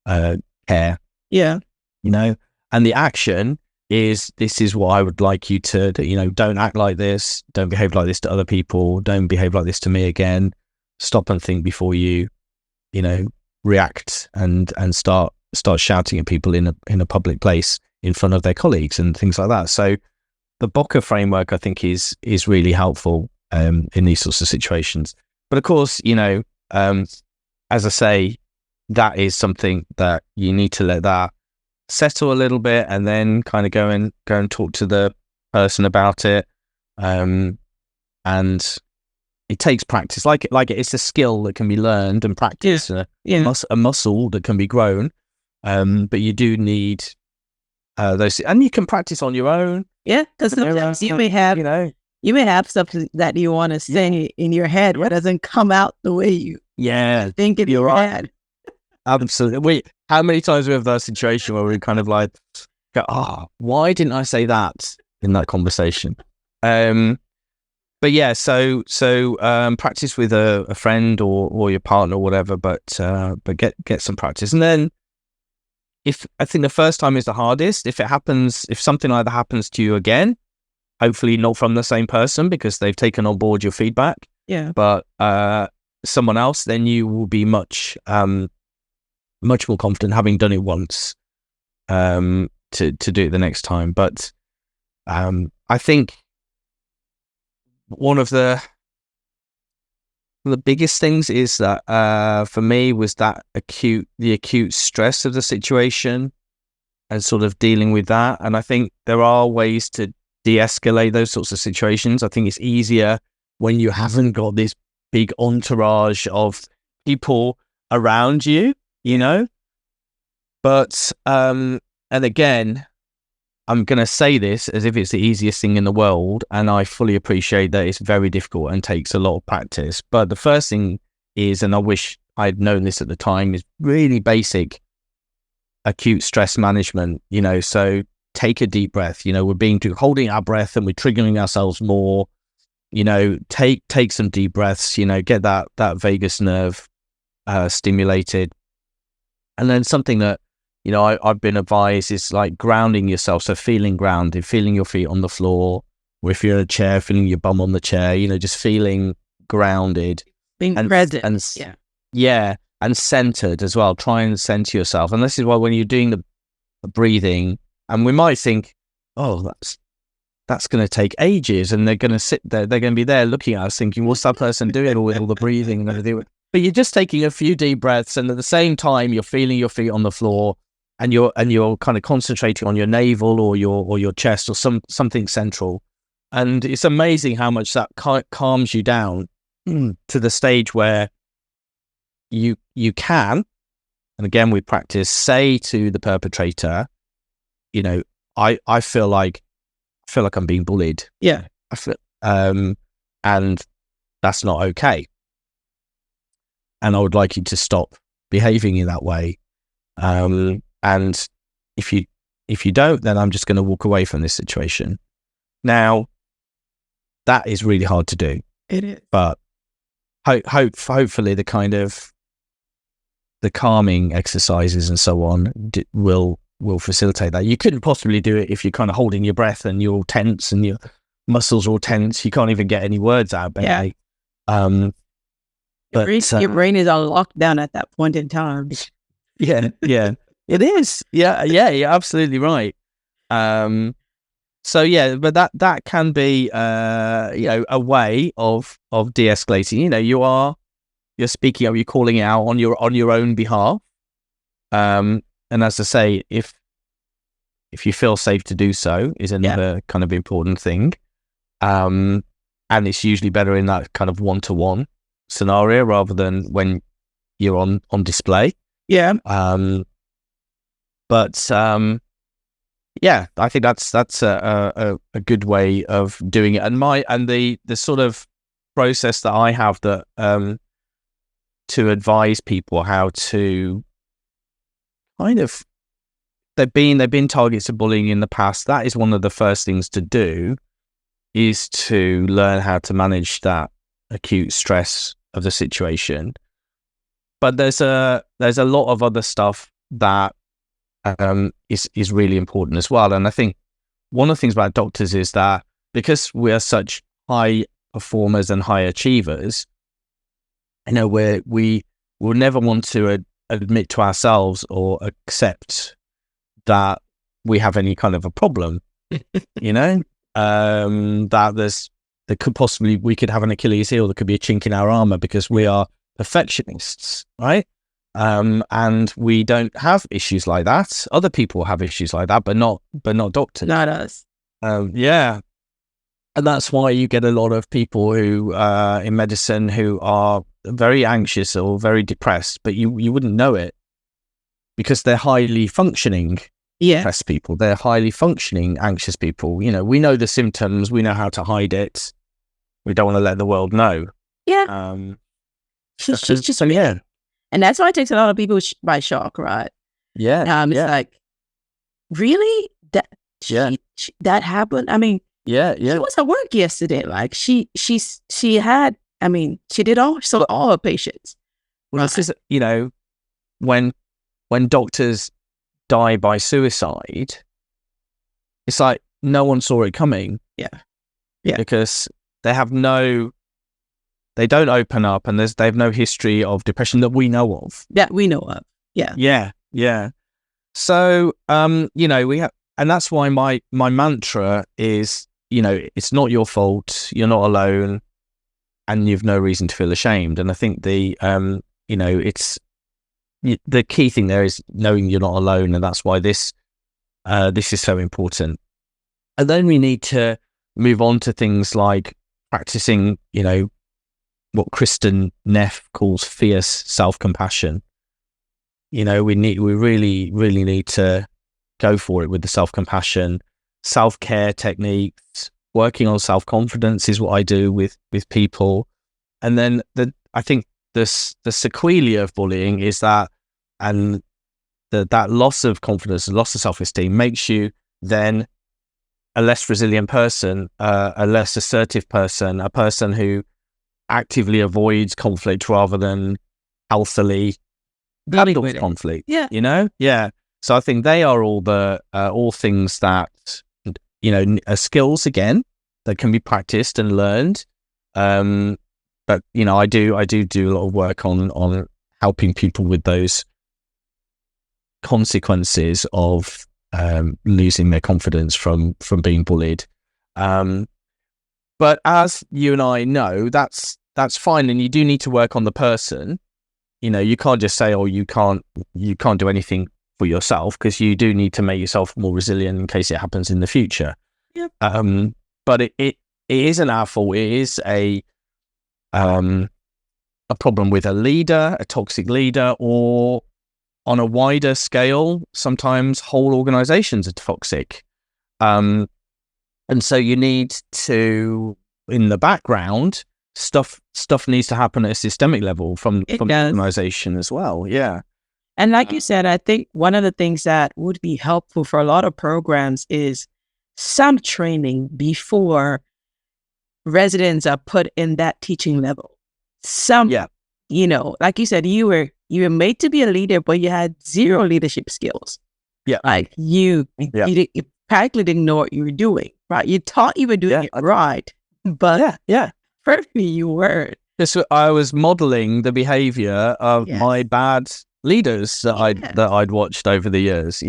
care. Yeah. And the action is, this is what I would like you to do. Don't act like this. Don't behave like this to other people. Don't behave like this to me again. Stop and think before you, react and start shouting at people in a public place in front of their colleagues and things like that. So the BOCA framework, I think, is really helpful in these sorts of situations. But of course, as I say, that is something that you need to let that settle a little bit, and then kind of go and talk to the person about it. And it takes practice. Like it's a skill that can be learned and practiced, a muscle that can be grown. But you do need those, and you can practice on your own. Yeah, because sometimes you may have something that you want to say in your head, but it doesn't come out the way you think it. You're right. Absolutely. How many times we have that situation where we kind of like go, why didn't I say that in that conversation? But yeah, so practice with a friend or your partner or whatever, but get some practice. And then I think the first time is the hardest. If something like that happens to you again, hopefully not from the same person, because they've taken on board your feedback. Yeah. But someone else, then you will be much more confident having done it once to do it the next time. But I think one of the biggest things is that for me was the acute stress of the situation and sort of dealing with that. And I think there are ways to de-escalate those sorts of situations. I think it's easier when you haven't got this big entourage of people around you, But and again, I'm going to say this as if it's the easiest thing in the world, and I fully appreciate that it's very difficult and takes a lot of practice. But the first thing is, and I wish I'd known this at the time, is really basic acute stress management. So take a deep breath. We're holding our breath and we're triggering ourselves more. Take some deep breaths. Get that vagus nerve stimulated, and then something that I've been advised is like grounding yourself. So feeling grounded, feeling your feet on the floor, or if you're in a chair, feeling your bum on the chair, just feeling grounded. Being present. And centered as well. Try and center yourself. And this is why when you're doing the breathing, and we might think, oh, that's going to take ages, and they're going to sit there, they're going to be there looking at us thinking, what's that person doing with all the breathing and everything? But you're just taking a few deep breaths, and at the same time, you're feeling your feet on the floor. And you're kind of concentrating on your navel or your chest or something central, and it's amazing how much that calms you down to the stage where you can, and again we practice, say to the perpetrator, I feel like I'm being bullied. Yeah, I feel, and that's not okay, and I would like you to stop behaving in that way. And if you don't, then I'm just going to walk away from this situation. Now, that is really hard to do. It is. But hopefully the kind of the calming exercises and so on will facilitate that. You couldn't possibly do it if you're kind of holding your breath and you're all tense and your muscles are all tense. You can't even get any words out, basically. Yeah. Your brain is on lockdown at that point in time. Yeah. It is. Yeah, you're absolutely right. So yeah, but that can be a way of de-escalating. You're speaking up, you're calling it out on your own behalf. And as I say, if you feel safe to do so, is another kind of important thing. And it's usually better in that kind of one-to-one scenario rather than when you're on display. Yeah. Yeah, I think that's a good way of doing it. And the sort of process that I have that to advise people how to kind of they've been targets of bullying in the past. That is one of the first things to do, is to learn how to manage that acute stress of the situation. But there's a lot of other stuff that is really important as well. And I think one of the things about doctors is that because we are such high performers and high achievers, we will never want to admit to ourselves or accept that we have any kind of a problem, that we could have an Achilles heel, there could be a chink in our armor because we are perfectionists, right? And we don't have issues like that. Other people have issues like that, but not doctors. Not us. Yeah. And that's why you get a lot of people who, in medicine, who are very anxious or very depressed, but you wouldn't know it because they're highly functioning depressed people. They're highly functioning anxious people. We know the symptoms. We know how to hide it. We don't want to let the world know. Yeah. She's just yeah. And that's why it takes a lot of people by shock, right? Yeah. It's like, really? That happened? I mean, she was at work yesterday. Like she had, she did all her patients. Well, this is, when doctors die by suicide, it's like no one saw it coming. Yeah. Because they don't open up, and they have no history of depression that we know of. That we know of. Yeah. Yeah. So, we have, and that's why my mantra is, it's not your fault. You're not alone, and you've no reason to feel ashamed. And I think it's the key thing there is knowing you're not alone, and that's why this is so important. And then we need to move on to things like practicing, what Kristen Neff calls fierce self-compassion. We really, really need to go for it with the self-compassion, self-care techniques. Working on self-confidence is what I do with people. And then I think the sequelae of bullying is that, and that loss of confidence and loss of self-esteem makes you then a less resilient person, a less assertive person, a person who actively avoids conflict rather than healthily handles conflict. Yeah. Yeah. So I think they are all things that are skills again that can be practiced and learned. But I do a lot of work on helping people with those consequences of losing their confidence from being bullied. But as you and I know, that's fine, and you do need to work on the person. You can't just say, "Oh, you can't do anything for yourself," because you do need to make yourself more resilient in case it happens in the future. Yep. But it isn't our fault. It is a problem with a leader, a toxic leader, or on a wider scale, sometimes whole organizations are toxic. And so you need to, in the background, stuff needs to happen at a systemic level from the organization as well. Yeah. And like you said, I think one of the things that would be helpful for a lot of programs is some training before residents are put in that teaching level. Like you said, you were made to be a leader, but you had zero leadership skills. Yeah. Like you practically didn't know what you were doing, right? You thought you were doing it right, but perfectly you weren't. I was modeling the behavior of my bad leaders that I'd watched over the years,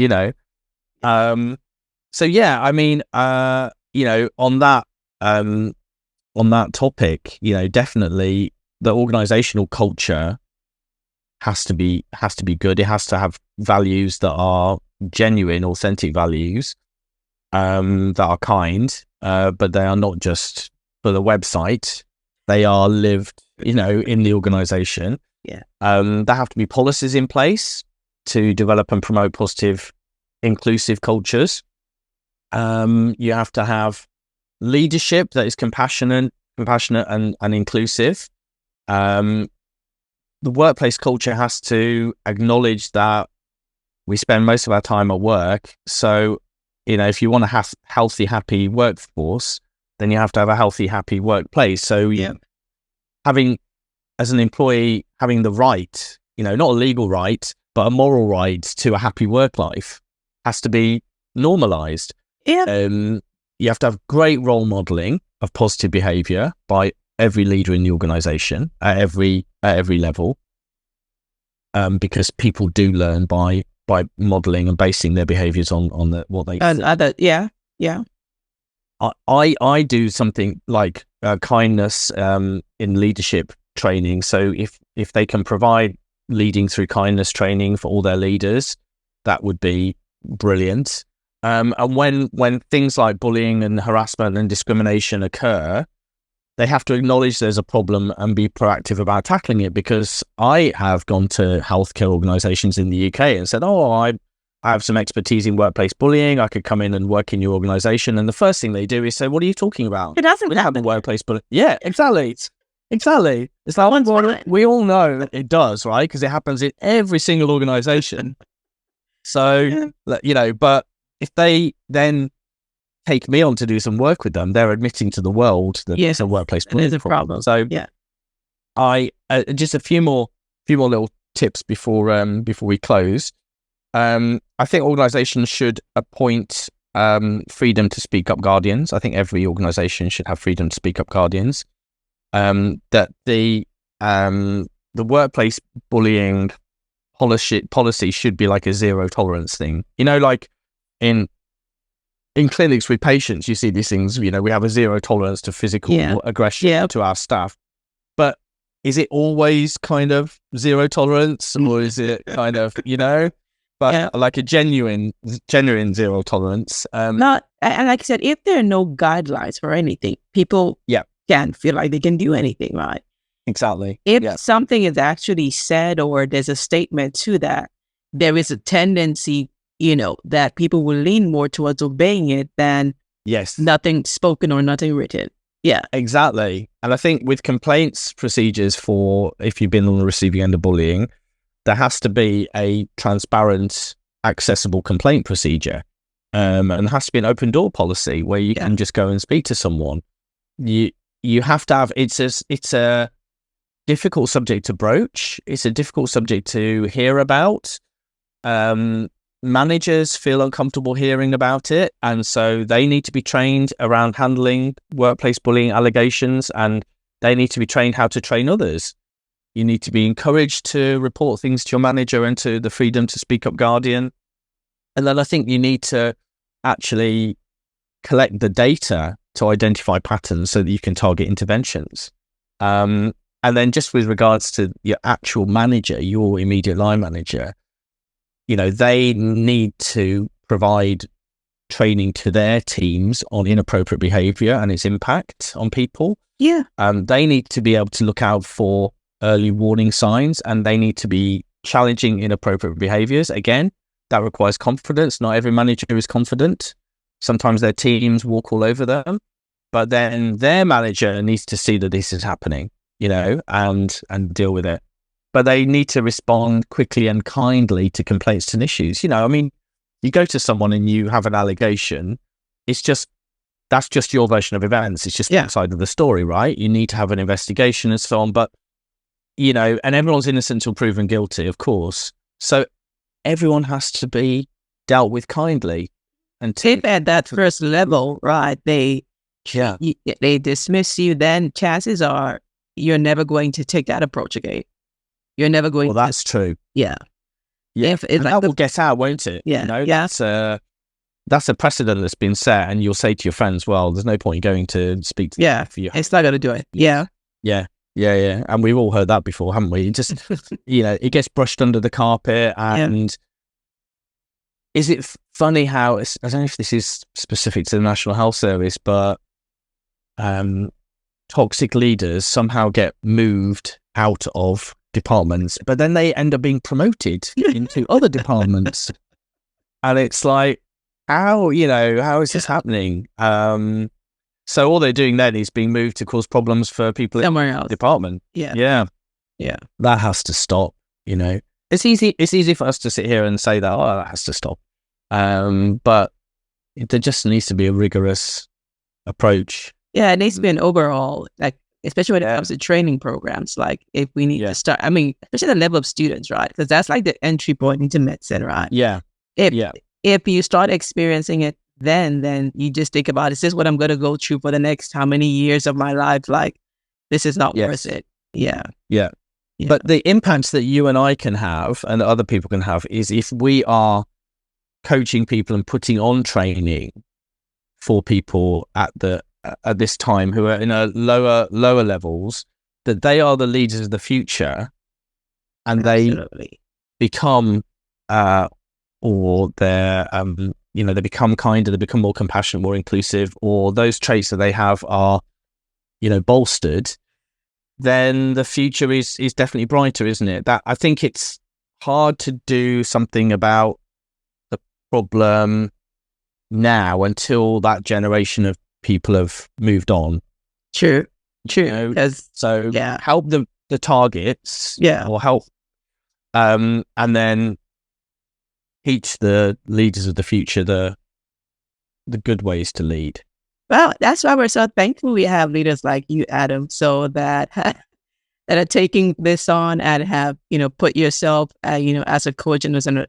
So yeah, I mean, on that topic, definitely the organizational culture has to be good. It has to have values that are genuine, authentic values, that are kind, but they are not just for the website. They are lived, in the organization. Yeah. There have to be policies in place to develop and promote positive, inclusive cultures. You have to have leadership that is compassionate and inclusive. The workplace culture has to acknowledge that we spend most of our time at work. So, if you want to have healthy, happy workforce, then you have to have a healthy, happy workplace. So as an employee, having the right, not a legal right, but a moral right to a happy work life has to be normalized. Yeah. You have to have great role modeling of positive behavior by every leader in the organization at every level, because people do learn by modeling and basing their behaviors on what they And other, yeah. I do something like kindness in leadership training. So if they can provide leading through kindness training for all their leaders, that would be brilliant. And when things like bullying and harassment and discrimination occur, they have to acknowledge there's a problem and be proactive about tackling it. Because I have gone to healthcare organizations in the UK and said, I have some expertise in workplace bullying. I could come in and work in your organization. And the first thing they do is say, what are you talking about? It doesn't We don't have happen. a workplace bullying. Yeah, exactly. Exactly. It's like, well, we all know that it does, right? Because it happens in every single organization. So, but if they then take me on to do some work with them, they're admitting to the world that it's a workplace bullying problem. So I just a few more little tips before we close. I think organizations should appoint freedom to speak up guardians. I think every organization should have freedom to speak up guardians. That the workplace bullying policy should be like a zero tolerance thing. Like in clinics with patients, you see these things. We have a zero tolerance to physical aggression to our staff. But is it always kind of zero tolerance, or is it kind of But like a genuine zero tolerance? Not, and like I said, if there are no guidelines for anything, people can feel like they can do anything, right? Exactly. If something is actually said or there's a statement to that, there is a tendency, that people will lean more towards obeying it than nothing spoken or nothing written. Yeah, exactly. And I think with complaints procedures for if you've been on the receiving end of bullying, there has to be a transparent, accessible complaint procedure, and there has to be an open door policy where you can just go and speak to someone. You have to have. It's a difficult subject to broach. It's a difficult subject to hear about. Managers feel uncomfortable hearing about it, and so they need to be trained around handling workplace bullying allegations, and they need to be trained how to train others. You need to be encouraged to report things to your manager and to the freedom to speak up guardian. And then I think you need to actually collect the data to identify patterns so that you can target interventions. And then just with regards to your actual manager, your immediate line manager, they need to provide training to their teams on inappropriate behavior and its impact on people. Yeah. They need to be able to look out for early warning signs, and they need to be challenging inappropriate behaviors. Again, that requires confidence. Not every manager is confident. Sometimes their teams walk all over them, but then their manager needs to see that this is happening, and deal with it. But they need to respond quickly and kindly to complaints and issues. You go to someone and you have an allegation. That's just your version of events. It's just one side of the story, right? You need to have an investigation and so on. But, and everyone's innocent until proven guilty, of course. So everyone has to be dealt with kindly. And if at that first level, right, they dismiss you, then chances are you're never going to take that approach again. You're never going. Well, that's true. Yeah. If that will get out, won't it? Yeah. That's that's a precedent that's been set, and you'll say to your friends, well, there's no point in going to speak to Yeah, for you. it's not going to do it. Yeah. And we've all heard that before, haven't we? It just it gets brushed under the carpet. And is it funny how I don't know if this is specific to the National Health Service, but toxic leaders somehow get moved out of departments, but then they end up being promoted into other departments. And it's like, how is this happening? So all they're doing then is being moved to cause problems for people somewhere in else. the department. Yeah. That has to stop. It's easy for us to sit here and say that, that has to stop. But there just needs to be a rigorous approach. Yeah, it needs to be an overhaul, like especially when it comes to training programs. Like if we need to start, I mean, especially the level of students, right? Because that's like the entry point into medicine, right? Yeah. If you start experiencing it, then you just think about, is this what I'm going to go through for the next how many years of my life? Like, this is not worth it. Yeah. But the impacts that you and I can have and that other people can have is if we are coaching people and putting on training for people at this time who are in a lower levels, that they are the leaders of the future, and Absolutely. they become or they're they become kinder, they become more compassionate, more inclusive, or those traits that they have are bolstered, then the future is definitely brighter, isn't it? That I think it's hard to do something about the problem now until that generation of people have moved on. True. So help the targets, or help, and then teach the leaders of the future the good ways to lead. Well, that's why we're so thankful we have leaders like you, Adam, so that are taking this on and have put yourself as a coach and as a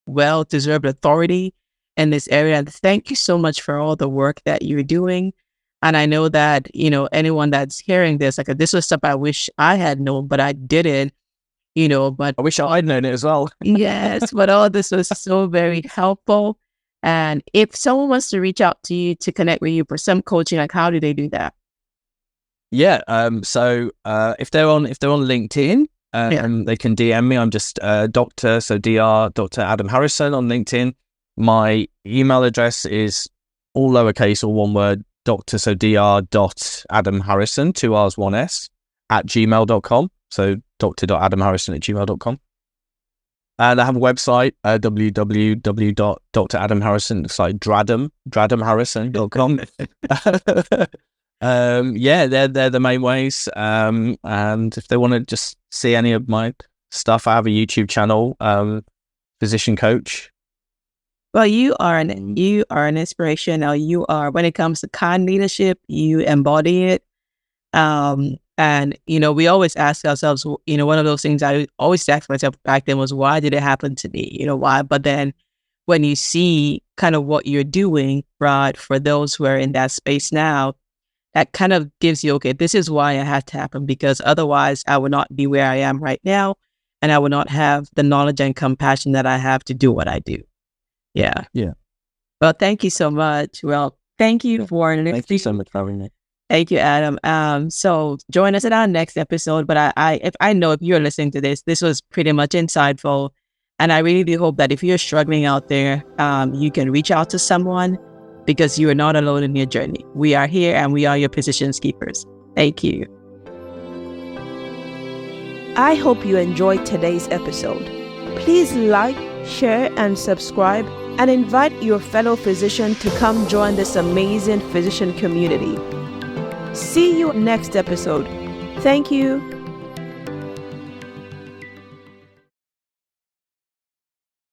well-deserved authority in this area. And thank you so much for all the work that you're doing. And I know that anyone that's hearing this, like, this was stuff I wish I had known, but I didn't. But I wish I'd known it as well. Yes, but all this was so very helpful. And if someone wants to reach out to you to connect with you for some coaching, like, how do they do that? Yeah. So if they're on LinkedIn, they can DM me. I'm just Dr. Adam Harrison on LinkedIn. My email address is all lowercase, all one word, dr.adam.harrison, 2 R's, 1 S, @gmail.com. So dr.adamharrison@gmail.com. And I have a website, www.dradamharrison. It's like dradamharrison.com. They're the main ways. And if they want to just see any of my stuff, I have a YouTube channel, Physician Coach. Well, you are an inspiration. Now, you are, when it comes to kind leadership, you embody it. And we always ask ourselves, one of those things I always asked myself back then was, why did it happen to me? Why? But then when you see kind of what you're doing, right, for those who are in that space now, that kind of gives you, okay, this is why it had to happen, because otherwise I would not be where I am right now, and I would not have the knowledge and compassion that I have to do what I do. Yeah. Well, thank you so much. Well, thank you for listening. Thank you so much for having me. Thank you, Adam. So join us at our next episode. But if you're listening to this was pretty much insightful. And I really do hope that if you're struggling out there, you can reach out to someone, because you are not alone in your journey. We are here, and we are your positions keepers. Thank you. I hope you enjoyed today's episode. Please like, share, and subscribe, and invite your fellow physician to come join this amazing physician community. See you next episode. Thank you.